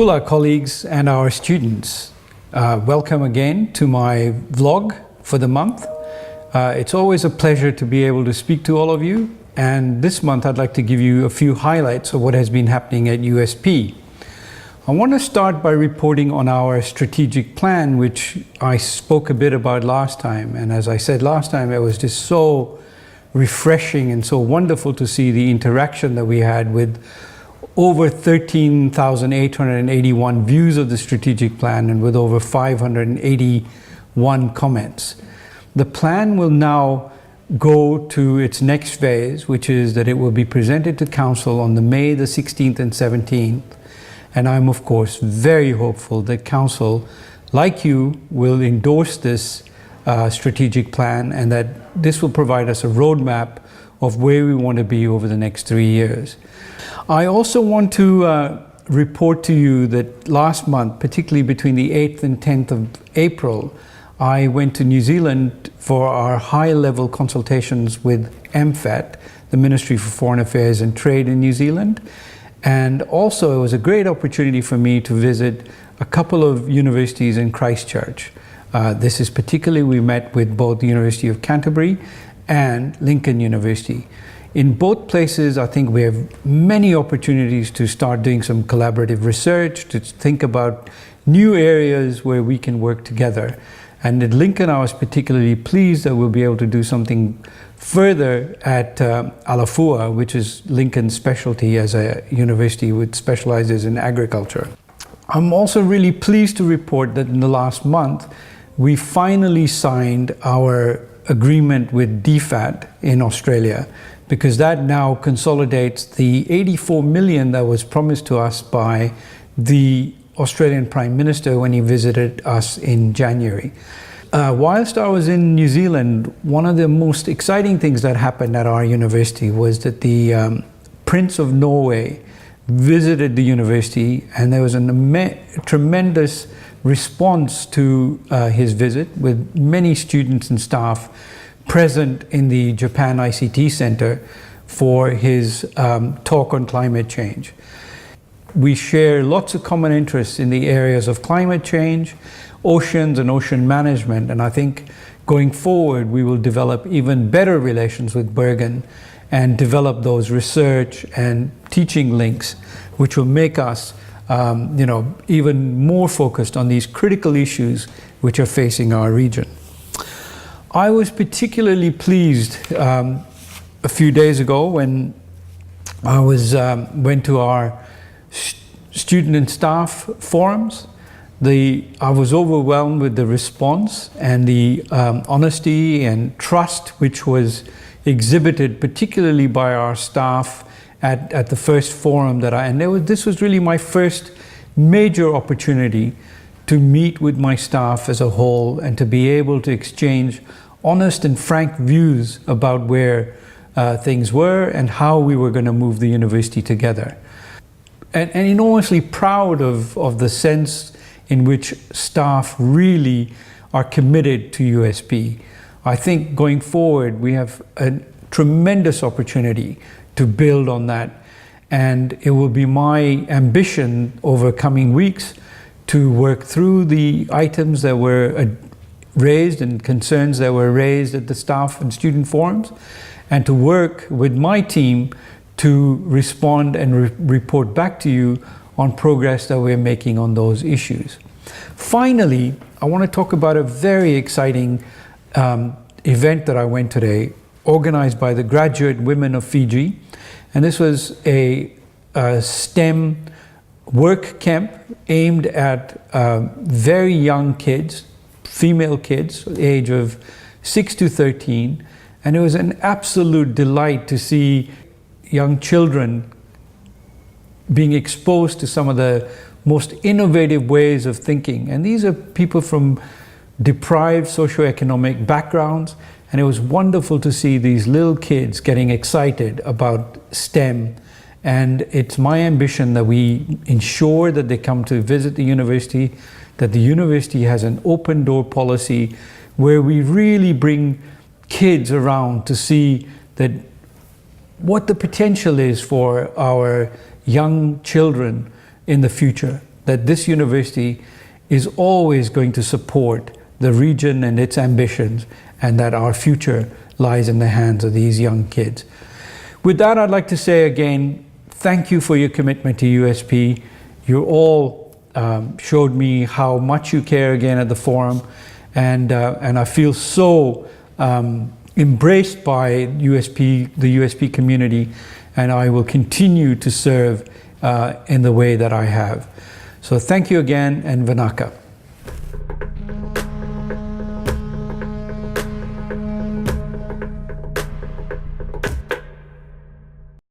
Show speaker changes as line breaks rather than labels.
Pula colleagues and our students, welcome again to my vlog for the month. It's always a pleasure to be able to speak to all of you, and this month I'd like to give you a few highlights of what has been happening at USP. I want to start by reporting on our strategic plan, which I spoke a bit about last time, and as I said last time, it was just so refreshing and so wonderful to see the interaction that we had with over 13,881 views of the strategic plan and with over 581 comments. The plan will now go to its next phase, which is that it will be presented to Council on May the 16th and 17th. And I'm of course very hopeful that Council, like you, will endorse this strategic plan and that this will provide us a roadmap of where we want to be over the next 3 years. I also want to report to you that last month, particularly between the 8th and 10th of April, I went to New Zealand for our high-level consultations with MFAT, the Ministry for Foreign Affairs and Trade in New Zealand. And also it was a great opportunity for me to visit a couple of universities in Christchurch. This is particularly, we met with both the University of Canterbury and Lincoln University. In both places, I think we have many opportunities to start doing some collaborative research, to think about new areas where we can work together. And at Lincoln, I was particularly pleased that we'll be able to do something further at Alafua, which is Lincoln's specialty as a university which specializes in agriculture. I'm also really pleased to report that in the last month, we finally signed our agreement with DFAT in Australia, because that now consolidates the 84 million that was promised to us by the Australian Prime Minister when he visited us in January. Whilst I was in New Zealand, one of the most exciting things that happened at our university was that the Prince of Norway visited the university, and there was a tremendous response to his visit, with many students and staff present in the Japan ICT Center for his talk on climate change. We share lots of common interests in the areas of climate change, oceans and ocean management, and I think going forward we will develop even better relations with Bergen and develop those research and teaching links which will make us even more focused on these critical issues which are facing our region. I was particularly pleased a few days ago when I went to our student and staff forums. I was overwhelmed with the response and the honesty and trust which was exhibited, particularly by our staff at the first forum this was really my first major opportunity to meet with my staff as a whole and to be able to exchange honest and frank views about where things were and how we were going to move the university together. And enormously proud of the sense in which staff really are committed to USP. I think going forward we have a tremendous opportunity to build on that, and it will be my ambition over coming weeks to work through the items that were raised and concerns that were raised at the staff and student forums, and to work with my team to respond and report back to you on progress that we're making on those issues. Finally, I want to talk about a very exciting event that I went today, organized by the Graduate Women of Fiji, and this was a STEM work camp aimed at very young kids, female kids, age of 6 to 13, and it was an absolute delight to see young children being exposed to some of the most innovative ways of thinking. And these are people from deprived socioeconomic backgrounds, and it was wonderful to see these little kids getting excited about STEM. And it's my ambition that we ensure that they come to visit the university, that the university has an open door policy where we really bring kids around to see that what the potential is for our young children in the future, that this university is always going to support the region and its ambitions, and that our future lies in the hands of these young kids. With that, I'd like to say again, thank you for your commitment to USP. You all showed me how much you care again at the forum, and I feel so embraced by USP, the USP community, and I will continue to serve in the way that I have. So thank you again, and Vinaka.